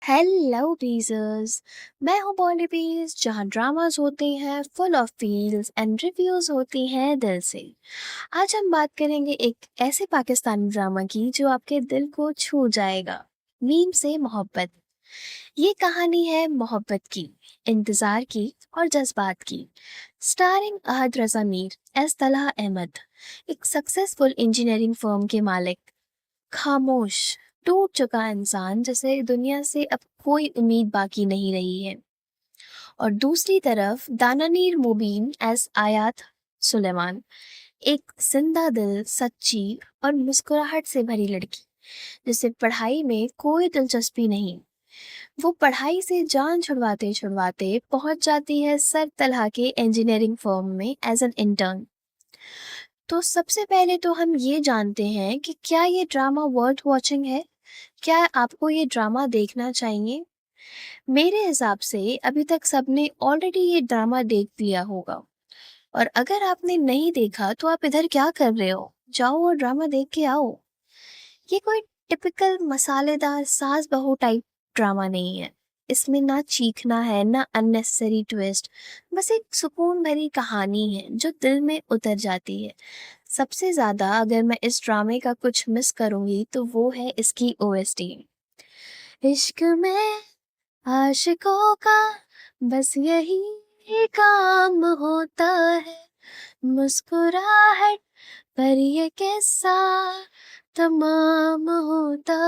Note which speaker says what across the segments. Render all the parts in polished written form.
Speaker 1: Hello बीजर्स। मैं हूँ बॉली बीज, जहाँ ड्रामास होते हैं full of feels and reviews होती हैं दिल से। आज हम बात करेंगे एक ऐसे पाकिस्तानी ड्रामा की जो आपके दिल को छू जाएगा। मीम से मोहब्बत। ये कहानी है मोहब्बत की, इंतजार की और जज्बात की। स्टारिंग अहद रज़ा मीर एस तलहा अहमद, एक सक्सेसफुल इंजीनियरिंग फर्म के मालिक, खामोश टूट चुका इंसान जिसे दुनिया से अब कोई उम्मीद बाकी नहीं रही है। और दूसरी तरफ दानानीर मुबीन एस आयात सुलेमान, एक जिंदा दिल, सच्ची और मुस्कुराहट से भरी लड़की जिसे पढ़ाई में कोई दिलचस्पी नहीं। वो पढ़ाई से जान छुड़वाते छुड़वाते पहुंच जाती है सर तलहा के इंजीनियरिंग फर्म में एज एन इंटर्न। तो सबसे पहले तो हम ये जानते हैं कि क्या ये ड्रामा वर्थ वॉचिंग है। क्या आपको ये ड्रामा देखना चाहिए? मेरे हिसाब से अभी तक सबने ऑलरेडी ये ड्रामा देख लिया होगा। और अगर आपने नहीं देखा तो आप इधर क्या कर रहे हो? जाओ और ड्रामा देख के आओ। ये कोई टिपिकल मसालेदार सास बहू टाइप ड्रामा नहीं है। इसमें ना चीखना है ना अननेसेसरी ट्विस्ट। बस एक सुकून भरी कहानी है जो दिल में उतर जाती है। सबसे ज़्यादा अगर मैं इस ड्रामे का कुछ मिस करूँगी तो वो है इसकी ओएसटी। इश्क में आशिकों का बस यही काम होता है, मुस्कुराहट पर ये किस्सा तमाम होता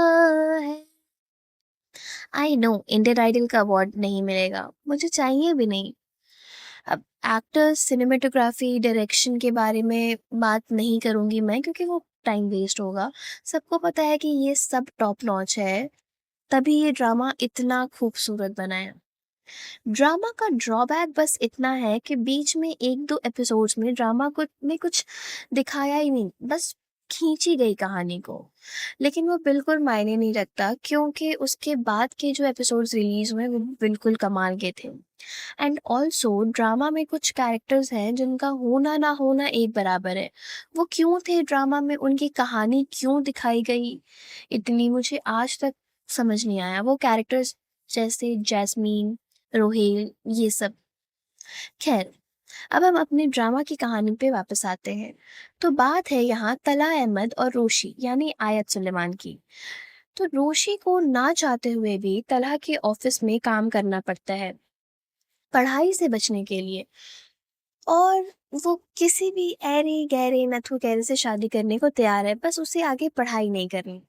Speaker 1: है। आई नो इंडियन आइडल का अवार्ड नहीं मिलेगा, मुझे चाहिए भी नहीं। अब एक्टर्स, सिनेमेटोग्राफी, डायरेक्शन के बारे में बात नहीं करूँगी मैं, क्योंकि वो टाइम वेस्ट होगा। सबको पता है कि ये सब टॉप नॉच है, तभी ये ड्रामा इतना खूबसूरत बना है। ड्रामा का ड्रॉबैक बस इतना है कि बीच में एक दो एपिसोड्स में ड्रामा को में कुछ दिखाया ही नहीं, बस खींची गई कहानी को। लेकिन वो बिल्कुल मायने नहीं रखता, क्योंकि उसके बाद के जो एपिसोड्स रिलीज हुए वो बिल्कुल कमाल के थे। एंड ऑल्सो ड्रामा में कुछ कैरेक्टर्स हैं जिनका होना ना होना एक बराबर है। वो क्यों थे ड्रामा में, उनकी कहानी क्यों दिखाई गई इतनी, मुझे आज तक समझ नहीं आया। वो कैरेक्टर्स जैसे जैस्मीन, रोहेल, ये सब। खैर, अब हम अपने ड्रामा की कहानी पे वापस आते हैं। तो बात है यहाँ तला अहमद और रोशी यानी आयत सुलेमान की। तो रोशी को ना चाहते हुए भी तलहा के ऑफिस में काम करना पड़ता है पढ़ाई से बचने के लिए। और वो किसी भी ऐरे गहरे नथु गहरे से शादी करने को तैयार है, बस उसे आगे पढ़ाई नहीं करनी।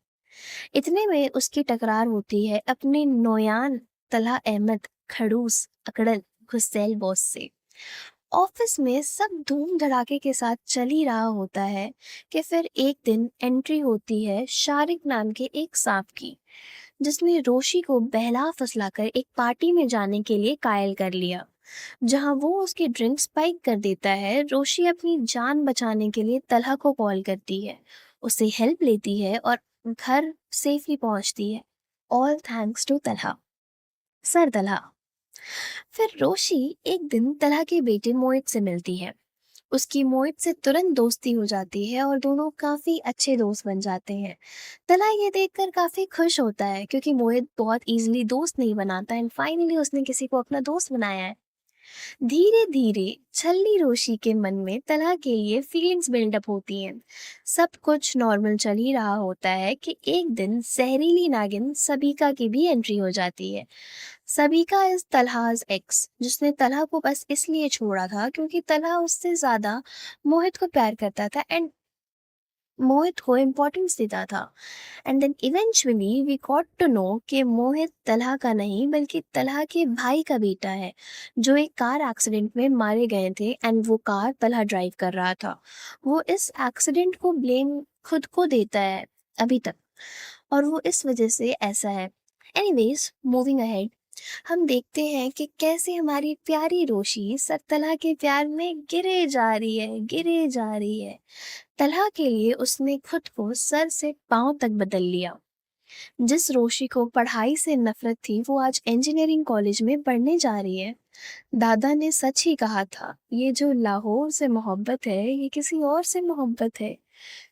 Speaker 1: इतने में उसकी टकरार होती है अपने नौयान तलहा अहमद खड़ूस अकड़ल गुस्सैल बॉस से। ऑफिस में सब धूम धड़ाके के साथ चल ही रहा होता है कि फिर एक दिन एंट्री होती है शारिक नाम के एक सांप की, जिसने रोशी को बहला फुसलाकर एक पार्टी में जाने के लिए कायल कर लिया। जहां वो उसकी ड्रिंक स्पाइक कर देता है, रोशी अपनी जान बचाने के लिए तलहा को कॉल करती है, उससे हेल्प लेती है और घर सेफली पहुंचती है। All thanks to Talha, sir Talha. फिर रोशी एक दिन तलहा के बेटे मोहित से मिलती है। उसकी मोहित से तुरंत दोस्ती हो जाती है और दोनों काफी अच्छे दोस्त बन जाते हैं। तलहा ये देखकर काफी खुश होता है, क्योंकि मोहित बहुत इजीली दोस्त नहीं बनाता एंड फाइनली उसने किसी को अपना दोस्त बनाया है। धीरे धीरे छल्ली रोशी के मन में तलहा के लिए फीलिंग्स बिल्डअप होती हैं। सब कुछ नॉर्मल चल ही रहा होता है कि एक दिन जहरीली नागिन सबीका की भी एंट्री हो जाती है। सबीका इज तलहाज एक्स, जिसने तलहा को बस इसलिए छोड़ा था क्योंकि तलहा उससे ज्यादा मोहित को प्यार करता था एंड मोहित को इम्पोर्टेंस देता था। And then eventually we got to know कि मोहित तलहा का नहीं बल्कि तलहा के भाई का बेटा है, जो एक कार एक्सीडेंट में मारे गए थे एंड वो कार तलहा ड्राइव कर रहा था। वो इस एक्सीडेंट को ब्लेम खुद को देता है अभी तक, और वो इस वजह से ऐसा है। एनीवेज, मूविंग अहेड, हम देखते हैं कि कैसे हमारी प्यारी रोशी सर तलहा के प्यार में गिरे जा रही है, गिरे जा रही है। तलहा के लिए उसने खुद को सर से पांव तक बदल लिया। जिस रोशी को पढ़ाई से नफरत थी वो आज इंजीनियरिंग कॉलेज में पढ़ने जा रही है। दादा ने सच ही कहा था, ये जो लाहौर से मोहब्बत है ये किसी और से मोहब्बत है।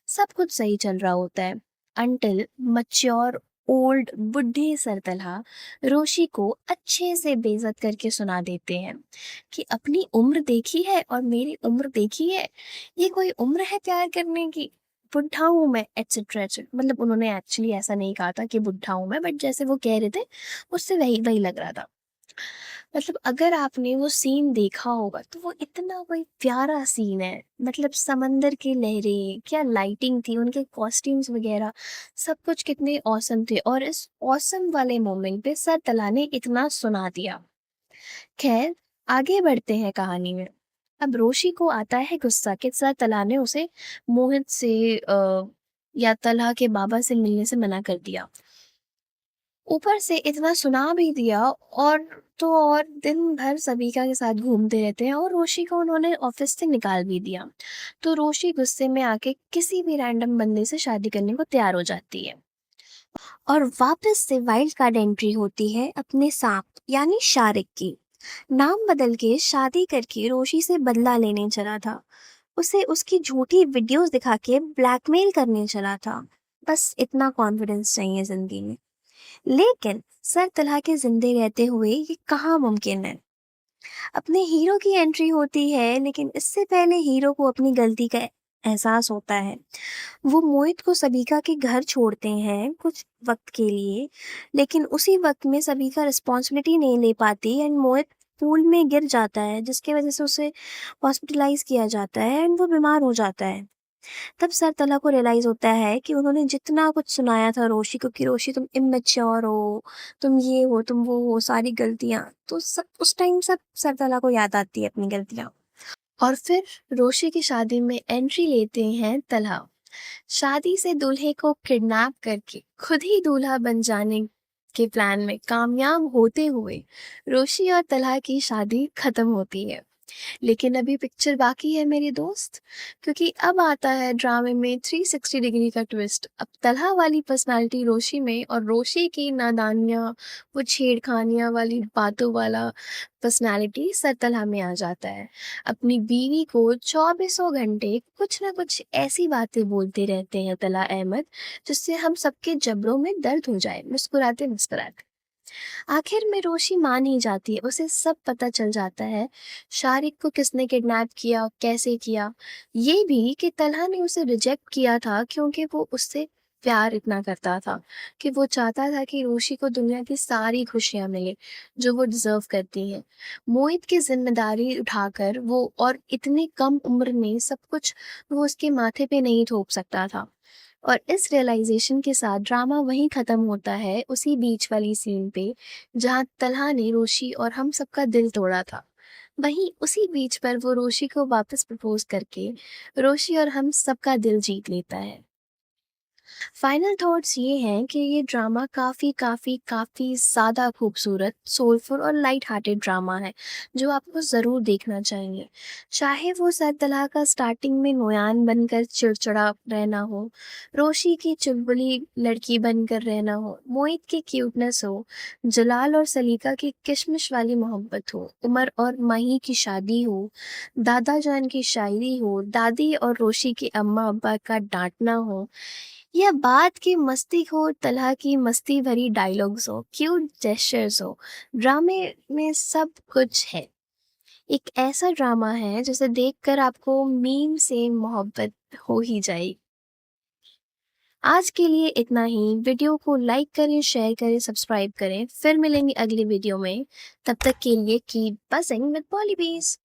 Speaker 1: सब कुछ सही चल रहा होता है अनटिल मैच्योर ओल्ड बुढ़े सरतलहा रोशी को अच्छे से बेइज्जत करके सुना देते हैं कि अपनी उम्र देखी है और मेरी उम्र देखी है, ये कोई उम्र है प्यार करने की, बुढ़ा हूं मैं, एटसेट्रा एटसेट्रा। मतलब उन्होंने एक्चुअली ऐसा नहीं कहा था कि बुढ़ा हूं मैं, बट जैसे वो कह रहे थे उससे वही वही लग रहा था। मतलब अगर आपने वो सीन देखा होगा तो वो इतना कोई प्यारा सीन है। मतलब समंदर की लहरें, क्या लाइटिंग थी, उनके कॉस्ट्यूम्स वगैरह सब कुछ कितने औसम थे, और इस औसम वाले मोमेंट पे सर तला ने इतना सुना दिया। खैर, आगे बढ़ते हैं कहानी में। अब रोशी को आता है गुस्सा कि सर तला ने उसे मोहित से या तलहा के बाबा से मिलने से मना कर दिया, ऊपर से इतना सुना भी दिया, और तो और दिन भर सबिका के साथ घूमते रहते हैं, और रोशी को उन्होंने ऑफिस से निकाल भी दिया। तो रोशी गुस्से में आके किसी भी रैंडम बंदे से शादी करने को तैयार हो जाती है, और वापस से वाइल्ड कार्ड एंट्री होती है अपने सांप यानी शारिक की। नाम बदल के शादी करके रोशी से बदला लेने चला था, उसे उसकी झूठी वीडियोस दिखा के ब्लैकमेल करने चला था। बस इतना कॉन्फिडेंस चाहिए जिंदगी में। लेकिन सर तलहा के जिंदे रहते हुए ये कहाँ मुमकिन है। अपने हीरो की एंट्री होती है, लेकिन इससे पहले हीरो को अपनी गलती का एहसास होता है। वो मोहित को सबिका के घर छोड़ते हैं कुछ वक्त के लिए, लेकिन उसी वक्त में सबिका रिस्पॉन्सिबिलिटी नहीं ले पाती एंड मोहित पूल में गिर जाता है, जिसकी वजह से उसे हॉस्पिटलाइज किया जाता है एंड वो बीमार हो जाता है। तब सर तला को रियलाइज होता है कि उन्होंने जितना कुछ सुनाया था रोशी को कि रोशी तुम इमेच्योर हो, तुम ये हो, तुम वो हो, सारी गलतियां, तो सब उस टाइम सब सर तला को याद आती है अपनी गलतियां। और फिर रोशी की शादी में एंट्री लेते हैं तलहा। शादी से दूल्हे को किडनैप करके खुद ही दूल्हा बन जाने के प्लान में कामयाब होते हुए रोशी और तलहा की शादी खत्म होती है। लेकिन अभी पिक्चर बाकी है मेरे दोस्त, क्योंकि अब आता है ड्रामे में 360 डिग्री का ट्विस्ट। अब तलहा वाली पर्सनालिटी रोशी में, और रोशी की नादानियाँ, वो छेड़खानियाँ वाली बातों वाला पर्सनालिटी सर तलहा में आ जाता है। अपनी बीवी को चौबीसों घंटे कुछ ना कुछ ऐसी बातें बोलते रहते हैं तलहा अहमद, जिससे हम सबके जबड़ों में दर्द हो जाए मुस्कुराते मुस्कुराते। आखिर में रोशी मान ही जाती है, उसे सब पता चल जाता है शारिक को किसने किडनैप किया, कैसे किया। ये भी कि तलहा ने उसे रिजेक्ट किया था क्योंकि वो उससे प्यार इतना करता था कि वो चाहता था कि रोशी को दुनिया की सारी खुशियां मिले जो वो डिजर्व करती है। मोहित की जिम्मेदारी उठाकर वो, और इतनी कम उम्र में सब कुछ वो उसके माथे पे नहीं थोप सकता था। और इस रियलाइजेशन के साथ ड्रामा वहीं खत्म होता है, उसी बीच वाली सीन पे जहाँ तलहा ने रोशी और हम सबका दिल तोड़ा था। वहीं उसी बीच पर वो रोशी को वापस प्रपोज करके रोशी और हम सबका दिल जीत लेता है। फाइनल थॉट्स ये हैं कि ये ड्रामा काफ़ी काफ़ी काफ़ी ज़्यादा खूबसूरत, सोलफुल और लाइट हार्टेड ड्रामा है, जो आपको ज़रूर देखना चाहिए। चाहे वो सर तलहा का स्टार्टिंग में नोयान बनकर चिड़चिड़ा रहना हो, रोशी की चुलबुली लड़की बनकर रहना हो, मोहित की क्यूटनेस हो, जलाल और सलीका की किशमिश वाली मोहब्बत हो, उमर और माही की शादी हो, दादा जान की शायरी हो, दादी और रोशी के अम्मा अब्बा का डांटना हो, या बात की मस्ती हो, तलहा की मस्ती भरी डायलॉग्स हो, क्यूट जेस्चर्स हो, ड्रामे में सब कुछ है। एक ऐसा ड्रामा है जिसे देखकर आपको मीम से मोहब्बत हो ही जाएगी। आज के लिए इतना ही। वीडियो को लाइक करें, शेयर करें, सब्सक्राइब करें। फिर मिलेंगे अगली वीडियो में। तब तक के लिए कीप बजिंग विद पॉलीबीज।